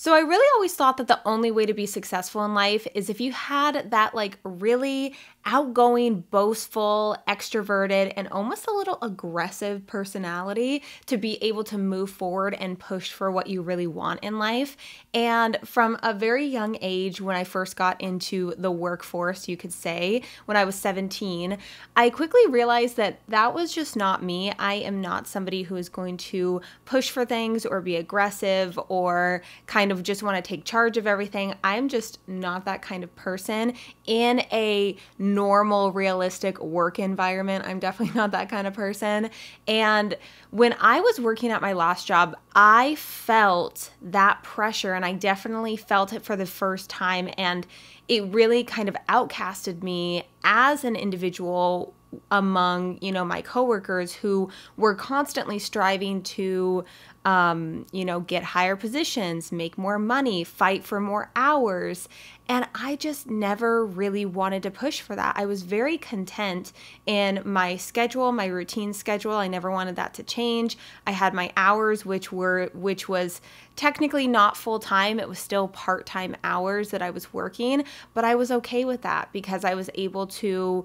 So I really always thought that the only way to be successful in life is if you had that like really outgoing, boastful, extroverted, and almost a little aggressive personality to be able to move forward and push for what you really want in life. And from a very young age, when I first got into the workforce, you could say, when I was 17, I quickly realized that that was just not me. I am not somebody who is going to push for things or be aggressive or kind of just want to take charge of everything. I'm just not that kind of person in a normal, realistic work environment. I'm definitely not that kind of person. And when I was working at my last job, I felt that pressure, and I definitely felt it for the first time. And it really kind of outcasted me as an individual among, my coworkers who were constantly striving to, get higher positions, make more money, fight for more hours. And I just never really wanted to push for that. I was very content in my schedule, my routine schedule. I never wanted that to change. I had my hours, which was technically not full-time. It was still part-time hours that I was working, but I was okay with that because I was able to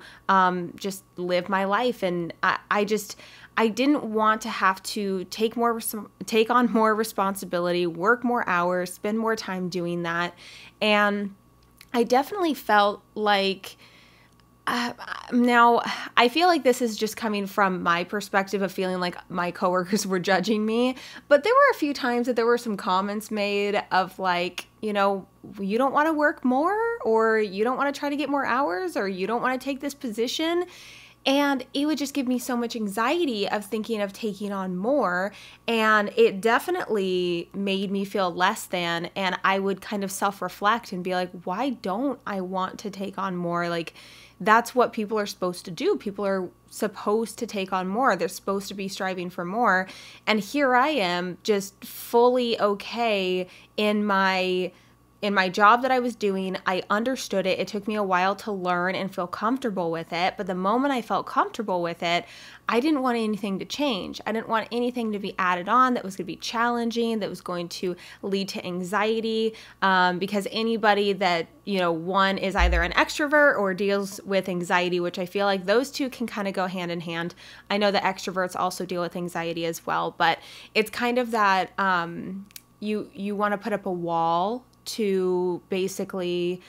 just live my life. And I didn't want to have to take on more responsibility, work more hours, spend more time doing that. And I definitely felt like, now I feel like this is just coming from my perspective of feeling like my coworkers were judging me, but there were a few times that there were some comments made of like, you don't want to work more, or you don't want to try to get more hours, or you don't want to take this position. And it would just give me so much anxiety of thinking of taking on more. And it definitely made me feel less than. And I would kind of self-reflect and be like, why don't I want to take on more? Like, that's what people are supposed to do. People are supposed to take on more. They're supposed to be striving for more. And here I am just fully okay in my job that I was doing. I understood it. It took me a while to learn and feel comfortable with it. But the moment I felt comfortable with it, I didn't want anything to change. I didn't want anything to be added on that was going to be challenging, that was going to lead to anxiety. Because anybody that, one is either an extrovert or deals with anxiety, which I feel like those two can kind of go hand in hand. I know that extroverts also deal with anxiety as well, but it's kind of that you want to put up a wall to basically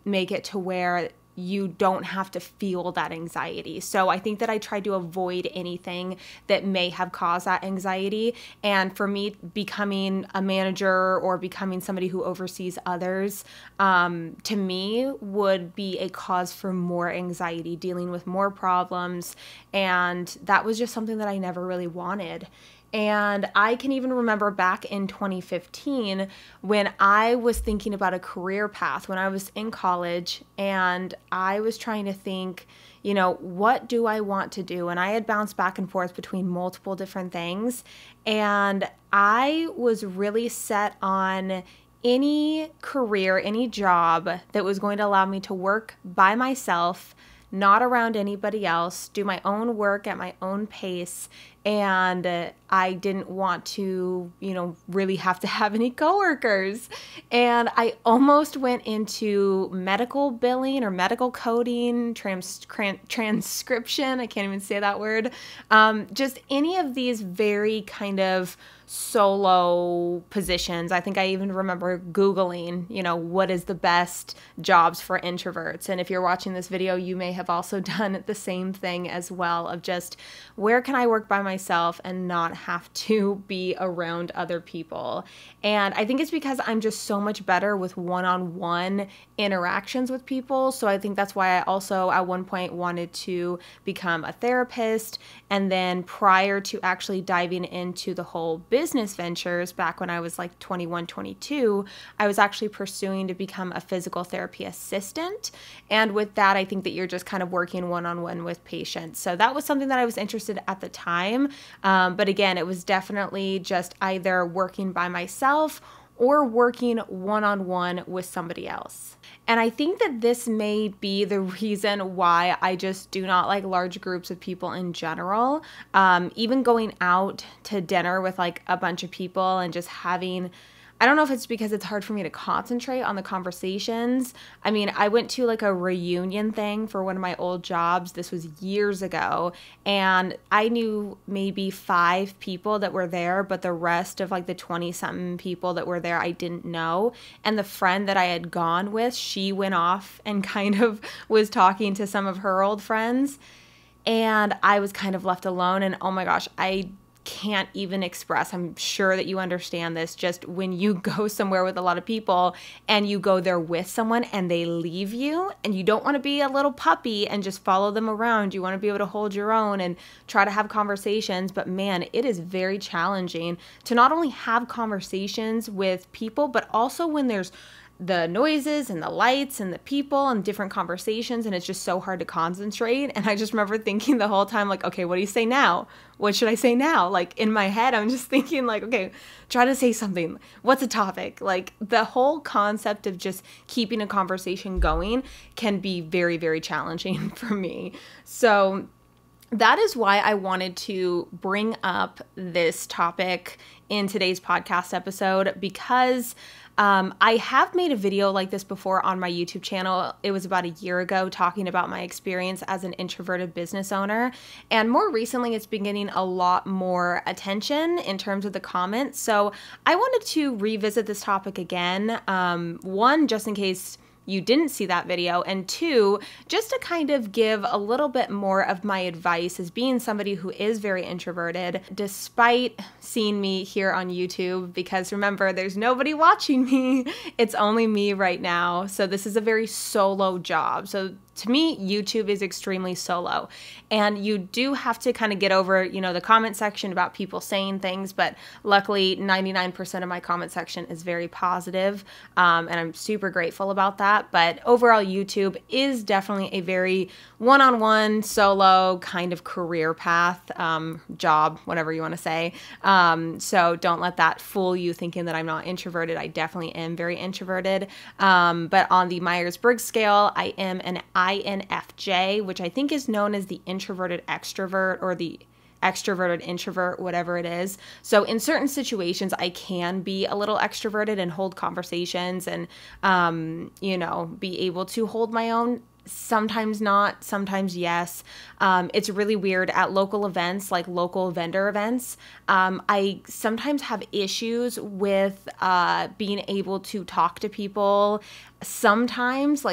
make it to where you don't have to feel that anxiety. So I think that I tried to avoid anything that may have caused that anxiety. And for me, becoming a manager or becoming somebody who oversees others, to me would be a cause for more anxiety, dealing with more problems. And that was just something that I never really wanted. And I can even remember back in 2015 when I was thinking about a career path, when I was in college and I was trying to think, what do I want to do? And I had bounced back and forth between multiple different things. And I was really set on any career, any job that was going to allow me to work by myself, not around anybody else, do my own work at my own pace. And I didn't want to, really have to have any coworkers. And I almost went into medical billing or medical coding, transcription. I can't even say that word. Just any of these very kind of solo positions. I think I even remember Googling, what is the best jobs for introverts? And if you're watching this video, you may have also done the same thing as well, of just where can I work by myself and not have to be around other people. And I think it's because I'm just so much better with one-on-one interactions with people. So I think that's why I also at one point wanted to become a therapist. And then prior to actually diving into the whole business ventures, back when I was like 21, 22, I was actually pursuing to become a physical therapy assistant. And with that, I think that you're just kind of working one-on-one with patients. So that was something that I was interested at the time. But again, it was definitely just either working by myself or working one-on-one with somebody else. And I think that this may be the reason why I just do not like large groups of people in general. Even going out to dinner with like a bunch of people and just having I don't know if it's because it's hard for me to concentrate on the conversations. I mean, I went to like a reunion thing for one of my old jobs. This was years ago. And I knew maybe 5 people that were there, but the rest of like the 20-something people that were there, I didn't know. And the friend that I had gone with, she went off and kind of was talking to some of her old friends. And I was kind of left alone. And oh my gosh, I can't even express. I'm sure that you understand this. Just when you go somewhere with a lot of people and you go there with someone and they leave you, and you don't want to be a little puppy and just follow them around. You want to be able to hold your own and try to have conversations. But man, it is very challenging to not only have conversations with people, but also when there's the noises and the lights and the people and different conversations, and it's just so hard to concentrate. And I just remember thinking the whole time, like, okay, what do you say now? What should I say now? Like in my head, I'm just thinking like, okay, try to say something. What's a topic? Like the whole concept of just keeping a conversation going can be very, very challenging for me. So that is why I wanted to bring up this topic in today's podcast episode, because I have made a video like this before on my YouTube channel. It was about a year ago, talking about my experience as an introverted business owner. And more recently, it's been getting a lot more attention in terms of the comments. So I wanted to revisit this topic again. One, just in case you didn't see that video, and 2, just to kind of give a little bit more of my advice as being somebody who is very introverted, despite seeing me here on YouTube, because remember, there's nobody watching me. It's only me right now. So this is a very solo job. So to me, YouTube is extremely solo, and you do have to kind of get over, the comment section about people saying things, but luckily 99% of my comment section is very positive, and I'm super grateful about that. But overall, YouTube is definitely a very one-on-one solo kind of career path, job, whatever you want to say. So don't let that fool you thinking that I'm not introverted. I definitely am very introverted. But on the Myers-Briggs scale, I am an INFJ, which I think is known as the introverted extrovert or the extroverted introvert, whatever it is. So in certain situations, I can be a little extroverted and hold conversations and, be able to hold my own. Sometimes not, sometimes yes. It's really weird at local events, like local vendor events. I sometimes have issues with being able to talk to people. Sometimes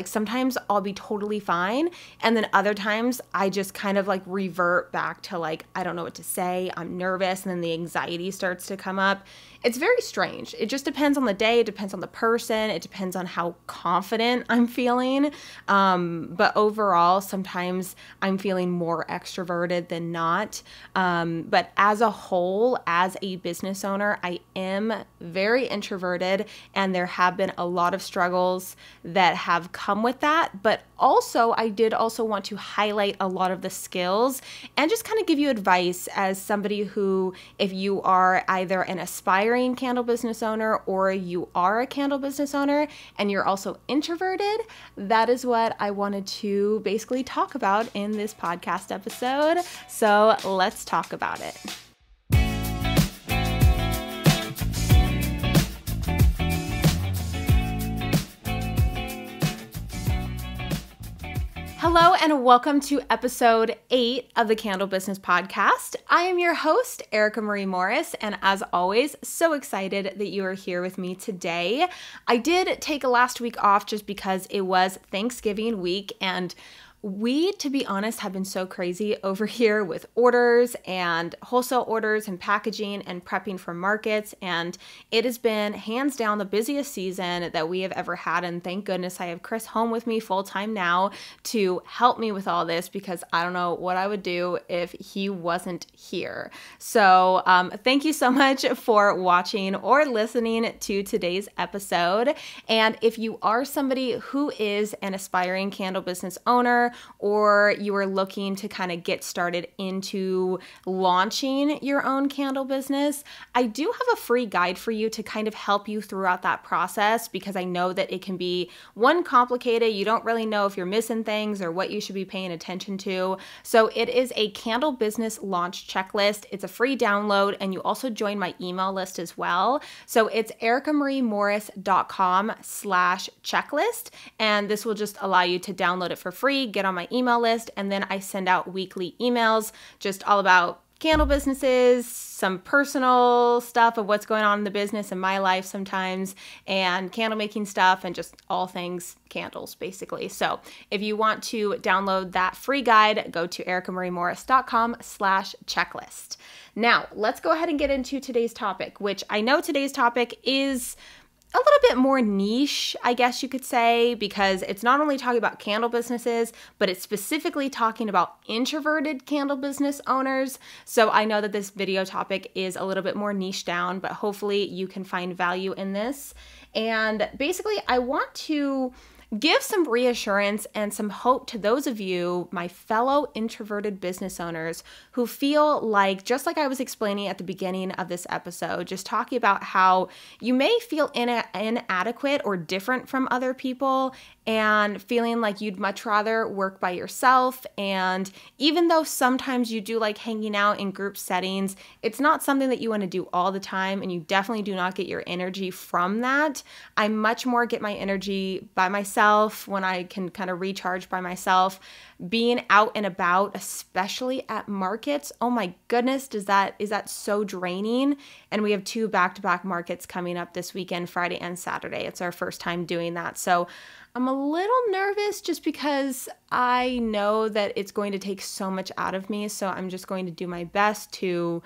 I'll be totally fine. And then other times I just kind of like revert back to like, I don't know what to say. I'm nervous. And then the anxiety starts to come up. It's very strange. It just depends on the day. It depends on the person. It depends on how confident I'm feeling. But overall, sometimes I'm feeling more extroverted than not. But as a whole, as a business owner, I am very introverted, and there have been a lot of struggles that have come with that. But also, I did also want to highlight a lot of the skills and just kind of give you advice as somebody who, if you are either an aspiring candle business owner or you are a candle business owner and you're also introverted, that is what I wanted to basically talk about in this podcast episode. So let's talk about it. Hello and welcome to episode 8 of the Candle Business Podcast. I am your host, Erica Marie Morris, and as always, so excited that you are here with me today. I did take a last week off just because it was Thanksgiving week, and we, to be honest, have been so crazy over here with orders and wholesale orders and packaging and prepping for markets. And it has been hands down the busiest season that we have ever had. And thank goodness I have Chris home with me full time now to help me with all this, because I don't know what I would do if he wasn't here. So thank you so much for watching or listening to today's episode. And if you are somebody who is an aspiring candle business owner, owner, or you are looking to kind of get started into launching your own candle business, I do have a free guide for you to kind of help you throughout that process, because I know that it can be complicated. You don't really know if you're missing things or what you should be paying attention to. So it is a candle business launch checklist. It's a free download, and you also join my email list as well. So it's ericamariemorris.com/checklist. And this will just allow you to download it for free, get on my email list, and then I send out weekly emails just all about candle businesses, some personal stuff of what's going on in the business and my life sometimes, and candle making stuff, and just all things candles basically. So if you want to download that free guide, go to ericamariemorris.com/checklist. Now let's go ahead and get into today's topic, which I know today's topic is a little bit more niche, I guess you could say, because it's not only talking about candle businesses, but it's specifically talking about introverted candle business owners. So I know that this video topic is a little bit more niche down, but hopefully you can find value in this. And basically, I want to give some reassurance and some hope to those of you, my fellow introverted business owners, who feel like, just like I was explaining at the beginning of this episode, just talking about how you may feel inadequate or different from other people, and feeling like you'd much rather work by yourself. And even though sometimes you do like hanging out in group settings, it's not something that you want to do all the time, and you definitely do not get your energy from that. I much more get my energy by myself, when I can kind of recharge by myself, being out and about, especially at markets. Oh my goodness, is that so draining? And we have 2 back-to-back markets coming up this weekend, Friday and Saturday. It's our first time doing that. So I'm a little nervous just because I know that it's going to take so much out of me. So I'm just going to do my best to,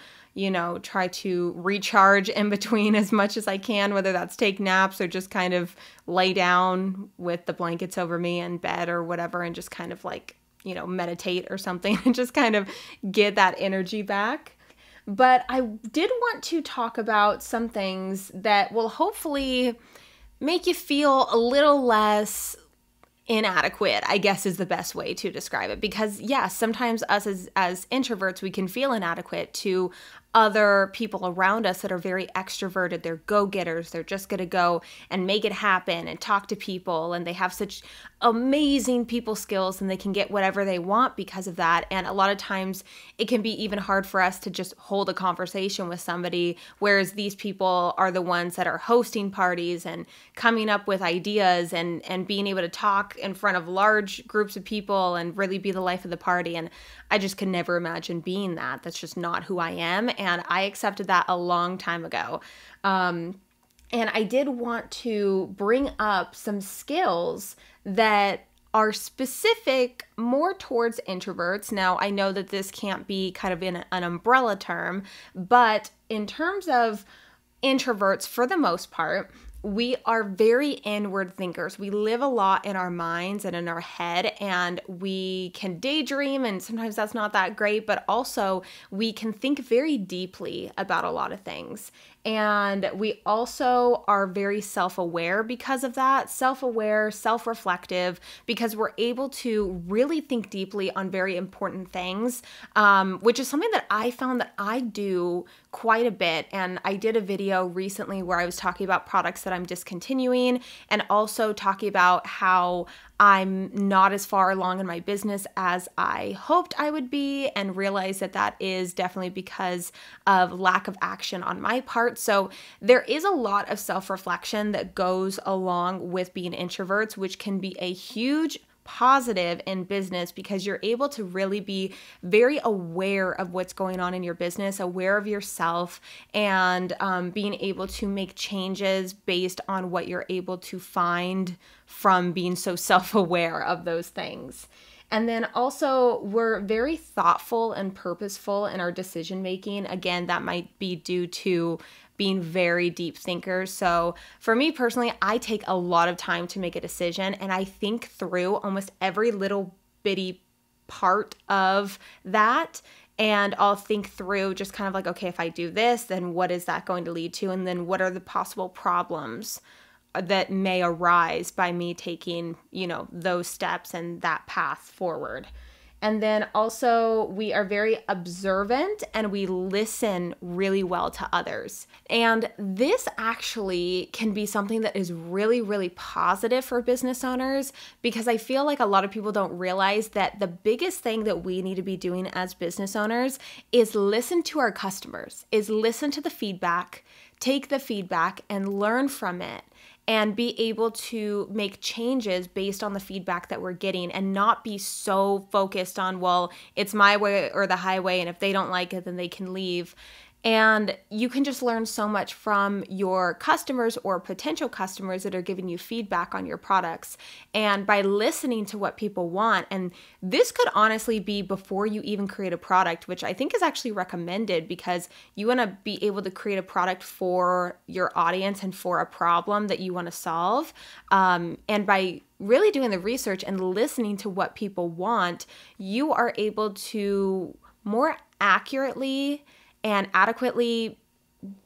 try to recharge in between as much as I can, whether that's take naps or just kind of lay down with the blankets over me in bed or whatever, and just kind of like, meditate or something and just kind of get that energy back. But I did want to talk about some things that will hopefully make you feel a little less inadequate, I guess is the best way to describe it. Because yes, sometimes us as introverts, we can feel inadequate to other people around us that are very extroverted. They're go-getters. They're just going to go and make it happen and talk to people. And they have such amazing people skills, and they can get whatever they want because of that. And a lot of times it can be even hard for us to just hold a conversation with somebody, whereas these people are the ones that are hosting parties and coming up with ideas and being able to talk in front of large groups of people and really be the life of the party. And I just could never imagine being that. That's just not who I am. And I accepted that a long time ago. And I did want to bring up some skills that are specific more towards introverts. Now, I know that this can't be kind of in an umbrella term, but in terms of introverts, for the most part, we are very inward thinkers. We live a lot in our minds and in our head, and we can daydream, and sometimes that's not that great, but also we can think very deeply about a lot of things. And we also are very self-aware because of that, self-aware, self-reflective, because we're able to really think deeply on very important things, which is something that I found that I do quite a bit. And I did a video recently where I was talking about products that I'm discontinuing, and also talking about how I'm not as far along in my business as I hoped I would be, and realize that that is definitely because of lack of action on my part. So there is a lot of self-reflection that goes along with being introverts, which can be a huge positive in business, because you're able to really be very aware of what's going on in your business, aware of yourself, and being able to make changes based on what you're able to find from being so self-aware of those things. And then also, we're very thoughtful and purposeful in our decision making. Again, that might be due to being very deep thinkers. So for me personally, I take a lot of time to make a decision, and I think through almost every little bitty part of that. And I'll think through just kind of like, okay, if I do this, then what is that going to lead to? And then what are the possible problems that may arise by me taking, those steps and that path forward. And then also we are very observant and we listen really well to others. And this actually can be something that is really, really positive for business owners, because I feel like a lot of people don't realize that the biggest thing that we need to be doing as business owners is listen to our customers, is listen to the feedback, take the feedback and learn from it, and be able to make changes based on the feedback that we're getting, and not be so focused on, well, it's my way or the highway, and if they don't like it, then they can leave. And you can just learn so much from your customers or potential customers that are giving you feedback on your products. And by listening to what people want, and this could honestly be before you even create a product, which I think is actually recommended, because you want to be able to create a product for your audience and for a problem that you want to solve. And by really doing the research and listening to what people want, you are able to more accurately and adequately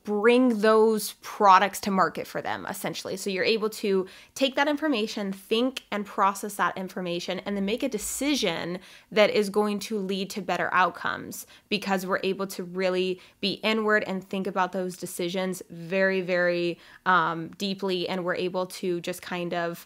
bring those products to market for them, essentially. So you're able to take that information, think and process that information, and then make a decision that is going to lead to better outcomes, because we're able to really be inward and think about those decisions very, very deeply, and we're able to just kind of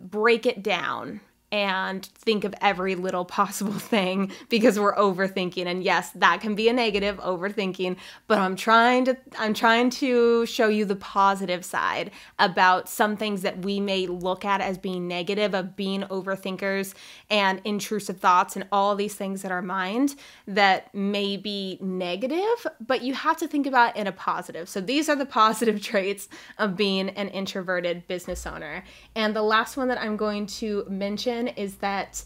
break it down and think of every little possible thing, because we're overthinking. And yes, that can be a negative, overthinking, but I'm trying to show you the positive side about some things that we may look at as being negative, of being overthinkers and intrusive thoughts and all these things in our mind that may be negative, but you have to think about it in a positive. So these are the positive traits of being an introverted business owner. And the last one that I'm going to mention is that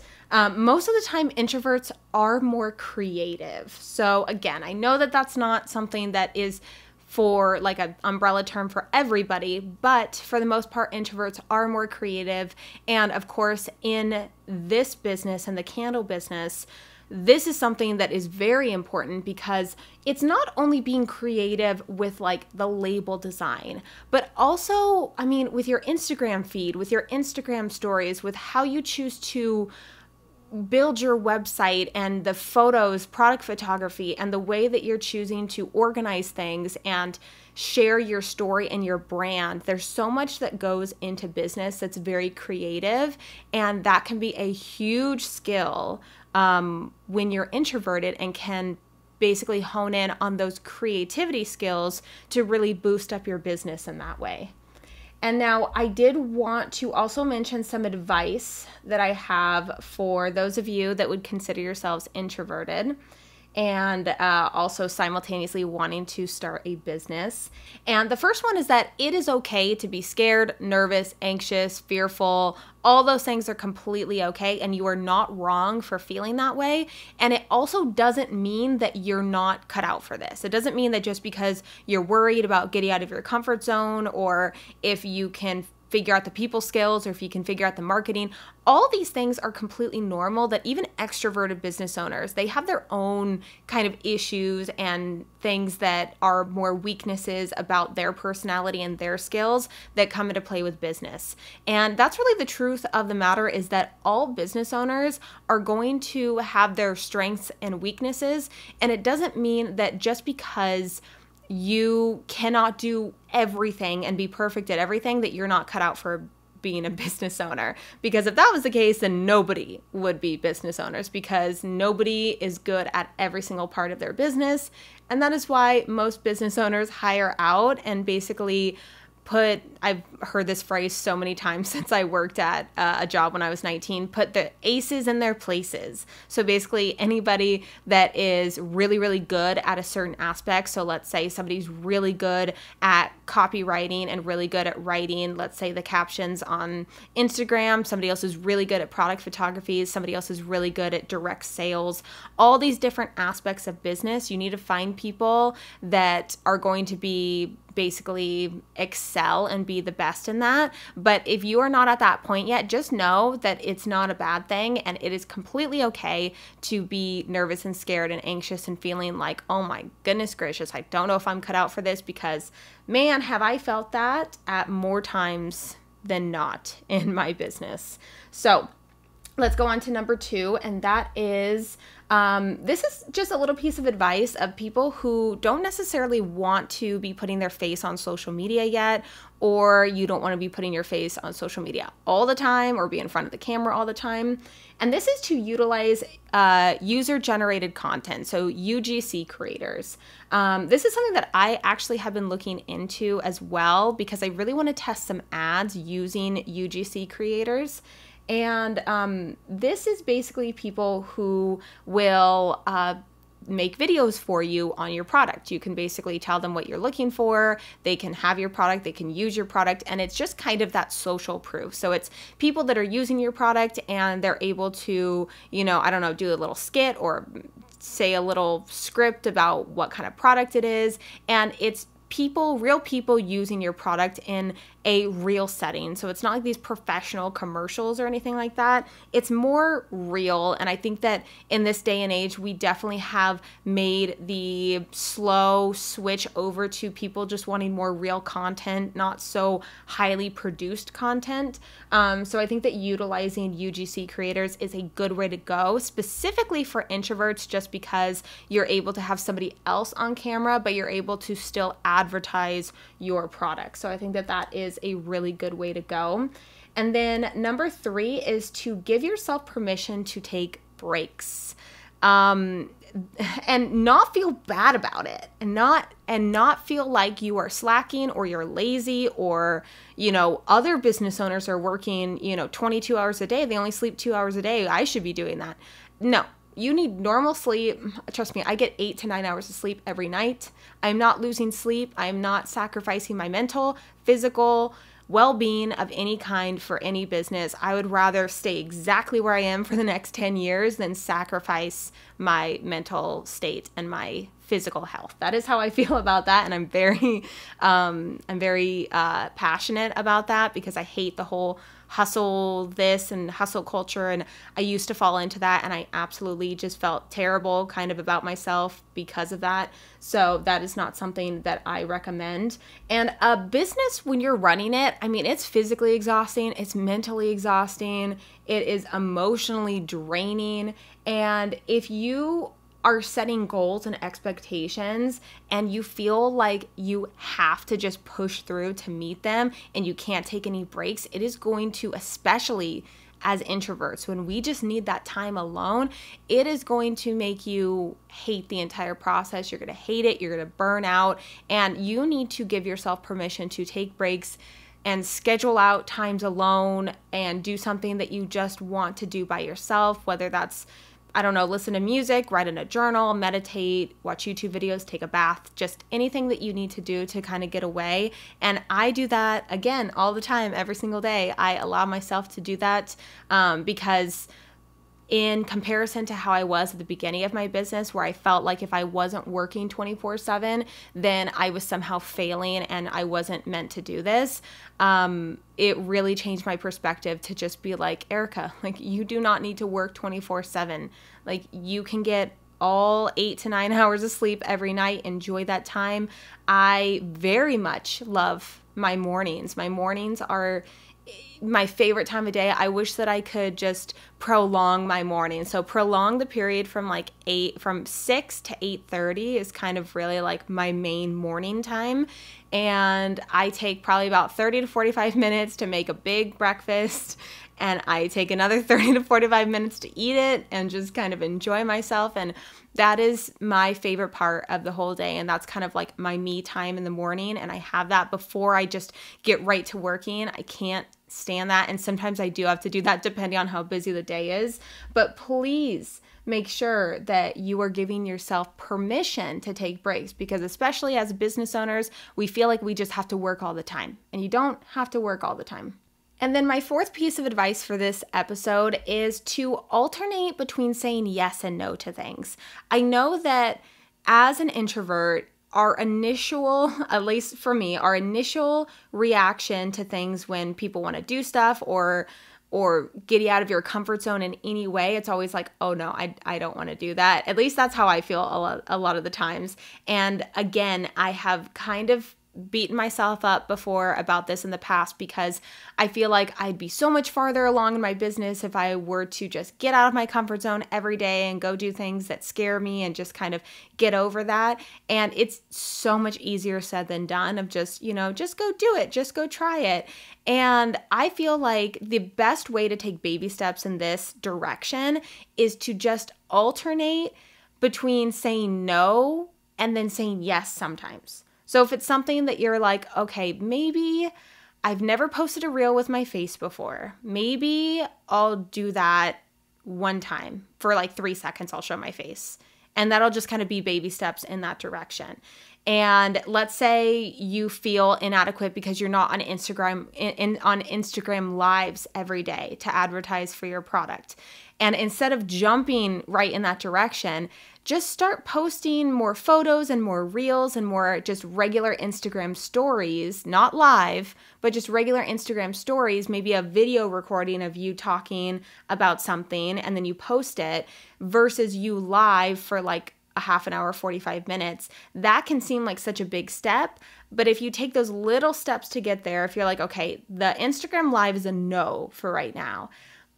most of the time introverts are more creative. So again, I know that that's not something that is for like an umbrella term for everybody, but for the most part, introverts are more creative. And of course, in this business and the candle business, this is something that is very important, because it's not only being creative with like the label design, but also, I mean, with your Instagram feed, with your Instagram stories, with how you choose to build your website and the photos, product photography, and the way that you're choosing to organize things and share your story and your brand. There's so much that goes into business that's very creative, and that can be a huge skill when you're introverted, and can basically hone in on those creativity skills to really boost up your business in that way. And now I did want to also mention some advice that I have for those of you that would consider yourselves introverted and also simultaneously wanting to start a business. And the first one is that it is okay to be scared, nervous, anxious, fearful. All those things are completely okay, and you are not wrong for feeling that way. And it also doesn't mean that you're not cut out for this. It doesn't mean that just because you're worried about getting out of your comfort zone, or if you can figure out the people skills, or if you can figure out the marketing, all these things are completely normal. That even extroverted business owners, they have their own kind of issues and things that are more weaknesses about their personality and their skills that come into play with business. And that's really the truth of the matter, is that all business owners are going to have their strengths and weaknesses. And it doesn't mean that just because you cannot do everything and be perfect at everything, that you're not cut out for being a business owner. Because if that was the case, then nobody would be business owners, because nobody is good at every single part of their business. And that is why most business owners hire out and basically I've heard this phrase so many times since I worked at a job when I was 19, put the aces in their places. So basically anybody that is really, really good at a certain aspect. So let's say somebody's really good at copywriting and really good at writing, let's say the captions on Instagram. Somebody else is really good at product photography. Somebody else is really good at direct sales. All these different aspects of business, you need to find people that are going to be basically excel and be the best in that. But if you are not at that point yet, just know that it's not a bad thing, and it is completely okay to be nervous and scared and anxious and feeling like, oh my goodness gracious, I don't know if I'm cut out for this, because man, have I felt that at more times than not in my business. So let's go on to number 2, and that is, this is just a little piece of advice of people who don't necessarily want to be putting their face on social media yet, or you don't want to be putting your face on social media all the time or be in front of the camera all the time. And this is to utilize user-generated content, so UGC creators. This is something that I actually have been looking into as well, because I really want to test some ads using UGC creators. And this is basically people who will make videos for you on your product. You can basically tell them what you're looking for. They can have your product, they can use your product, and it's just kind of that social proof. So it's people that are using your product and they're able to, you know, I don't know, do a little skit or say a little script about what kind of product it is. And it's people, real people using your product in a real setting. So it's not like these professional commercials or anything like that. It's more real. And I think that in this day and age, we definitely have made the slow switch over to people just wanting more real content, not so highly produced content. So I think that utilizing UGC creators is a good way to go, specifically for introverts, just because you're able to have somebody else on camera, but you're able to still advertise your product. So I think that that is a really good way to go. And then number 3 is to give yourself permission to take breaks, and not feel bad about it, and not feel like you are slacking or you're lazy, or, you know, other business owners are working, you know, 22 hours a day. They only sleep 2 hours a day. I should be doing that. No. You need normal sleep. Trust me, I get 8 to 9 hours of sleep every night. I'm not losing sleep. I'm not sacrificing my mental, physical well-being of any kind for any business. I would rather stay exactly where I am for the next 10 years than sacrifice my mental state and my physical health. That is how I feel about that, and I'm very passionate about that, because I hate the whole hustle this and hustle culture, and I used to fall into that, and I absolutely just felt terrible kind of about myself because of that. So that is not something that I recommend. And a business, when you're running it, I mean, it's physically exhausting, it's mentally exhausting, it is emotionally draining. And if you are setting goals and expectations and you feel like you have to just push through to meet them and you can't take any breaks, it is going to, especially as introverts, when we just need that time alone, it is going to make you hate the entire process. You're going to hate it. You're going to burn out, and you need to give yourself permission to take breaks and schedule out times alone and do something that you just want to do by yourself, whether that's, I don't know, listen to music, write in a journal, meditate, watch YouTube videos, take a bath, just anything that you need to do to kind of get away. And I do that, again, all the time, every single day. I allow myself to do that because in comparison to how I was at the beginning of my business, where I felt like if I wasn't working 24/7, then I was somehow failing and I wasn't meant to do this. It really changed my perspective to just be like, Erica, like, you do not need to work 24/7. Like, you can get all 8 to 9 hours of sleep every night. Enjoy that time. I very much love my mornings. My mornings are my favorite time of day. I wish that I could just prolong my morning. So prolong the period from from 6 to 8:30 is kind of really like my main morning time. And I take probably about 30 to 45 minutes to make a big breakfast. And I take another 30 to 45 minutes to eat it and just kind of enjoy myself. And that is my favorite part of the whole day. And that's kind of like my me time in the morning. And I have that before I just get right to working. I can't stand that. And sometimes I do have to do that depending on how busy the day is. But please make sure that you are giving yourself permission to take breaks, because especially as business owners, we feel like we just have to work all the time. And you don't have to work all the time. And then my fourth piece of advice for this episode is to alternate between saying yes and no to things. I know that as an introvert, our initial, at least for me, our initial reaction to things when people want to do stuff or get you out of your comfort zone in any way, it's always like, oh no, I don't want to do that. At least that's how I feel a lot of the times. And again, I have kind of beaten myself up before about this in the past because I feel like I'd be so much farther along in my business if I were to just get out of my comfort zone every day and go do things that scare me and just kind of get over that. And it's so much easier said than done of just, just go do it, just go try it. And I feel like the best way to take baby steps in this direction is to just alternate between saying no and then saying yes sometimes. So if it's something that you're like, okay, maybe I've never posted a reel with my face before. Maybe I'll do that one time for like 3 seconds. I'll show my face. And that'll just kind of be baby steps in that direction. And let's say you feel inadequate because you're not on Instagram on Instagram lives every day to advertise for your product. And instead of jumping right in that direction, just start posting more photos and more reels and more just regular Instagram stories, not live, but just regular Instagram stories, maybe a video recording of you talking about something and then you post it versus you live for like a half an hour, 45 minutes. That can seem like such a big step, but if you take those little steps to get there, if you're like, okay, the Instagram live is a no for right now,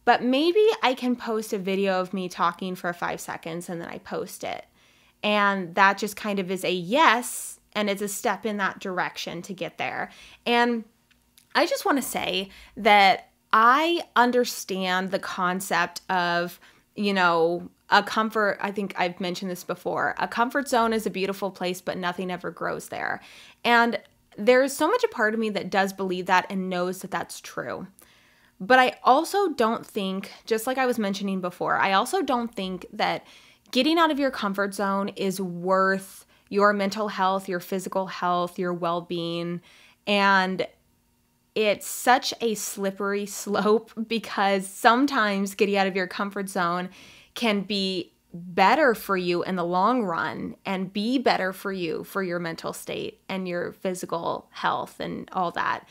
but maybe I can post a video of me talking for 5 seconds and then I post it. And that just kind of is a yes, and it's a step in that direction to get there. And I just want to say that I understand the concept of, a comfort, I think I've mentioned this before, a comfort zone is a beautiful place, but nothing ever grows there. And there's so much a part of me that does believe that and knows that that's true. But I also don't think, just like I was mentioning before, I also don't think that getting out of your comfort zone is worth your mental health, your physical health, your well-being. And it's such a slippery slope because sometimes getting out of your comfort zone can be better for you in the long run and be better for you for your mental state and your physical health and all that.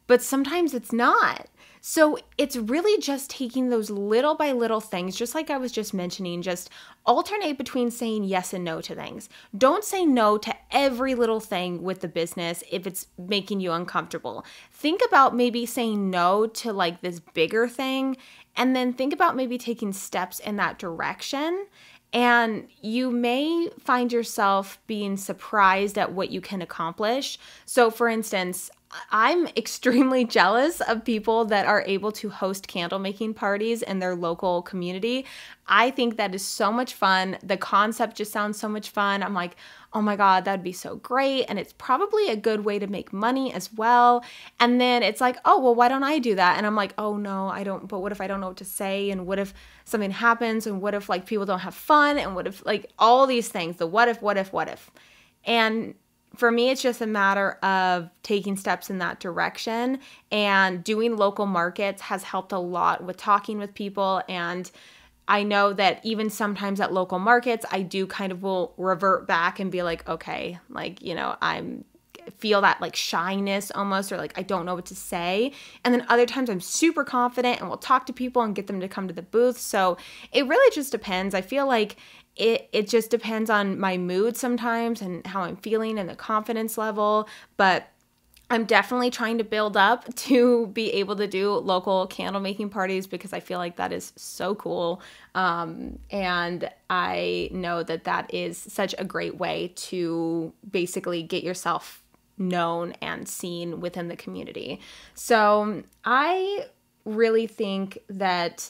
But sometimes it's not. So it's really just taking those little by little things, just like I was just mentioning, just alternate between saying yes and no to things. Don't say no to every little thing with the business if it's making you uncomfortable. Think about maybe saying no to like this bigger thing, and then think about maybe taking steps in that direction. And you may find yourself being surprised at what you can accomplish. So for instance, I'm extremely jealous of people that are able to host candle making parties in their local community. I think that is so much fun. The concept just sounds so much fun. I'm like, oh my God, that'd be so great. And it's probably a good way to make money as well. And then it's like, oh, well, why don't I do that? And I'm like, oh no, I don't, but what if I don't know what to say? And what if something happens? And what if like people don't have fun? And what if like all these things, the what if. And for me, it's just a matter of taking steps in that direction, and doing local markets has helped a lot with talking with people. And I know that even sometimes at local markets, I do kind of will revert back and be like, okay, like, I'm feel that like shyness almost, or like I don't know what to say. And then other times I'm super confident and will talk to people and get them to come to the booth. So it really just depends. I feel like it just depends on my mood sometimes and how I'm feeling and the confidence level. But I'm definitely trying to build up to be able to do local candle making parties because I feel like that is so cool. And I know that that is such a great way to basically get yourself known and seen within the community. So I really think that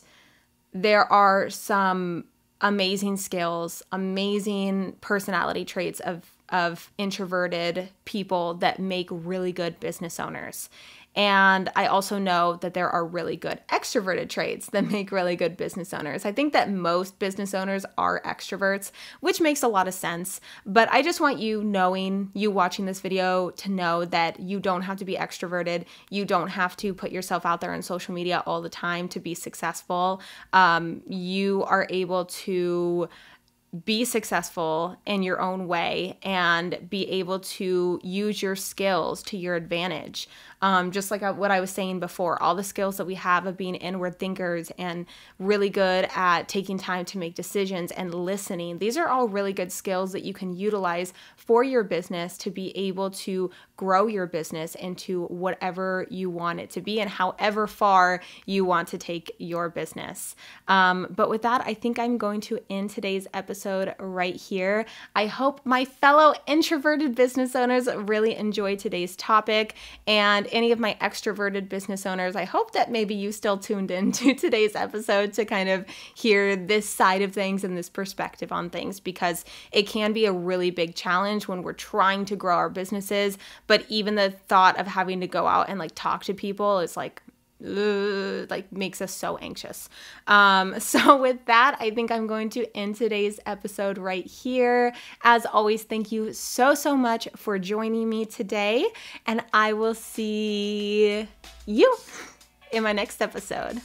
there are some amazing skills, amazing personality traits of introverted people that make really good business owners. And I also know that there are really good extroverted traits that make really good business owners. I think that most business owners are extroverts, which makes a lot of sense. But I just want you watching this video to know that you don't have to be extroverted. You don't have to put yourself out there on social media all the time to be successful. You are able to be successful in your own way and be able to use your skills to your advantage. Just like what I was saying before, all the skills that we have of being inward thinkers and really good at taking time to make decisions and listening. These are all really good skills that you can utilize for your business to be able to grow your business into whatever you want it to be and however far you want to take your business. But with that, I think I'm going to end today's episode right here. I hope my fellow introverted business owners really enjoyed today's topic, and any of my extroverted business owners, I hope that maybe you still tuned in to today's episode to kind of hear this side of things and this perspective on things, because it can be a really big challenge when we're trying to grow our businesses. But even the thought of having to go out and like talk to people is like makes us so anxious. So with that, I think I'm going to end today's episode right here. As always, thank you so much for joining me today, and I will see you in my next episode.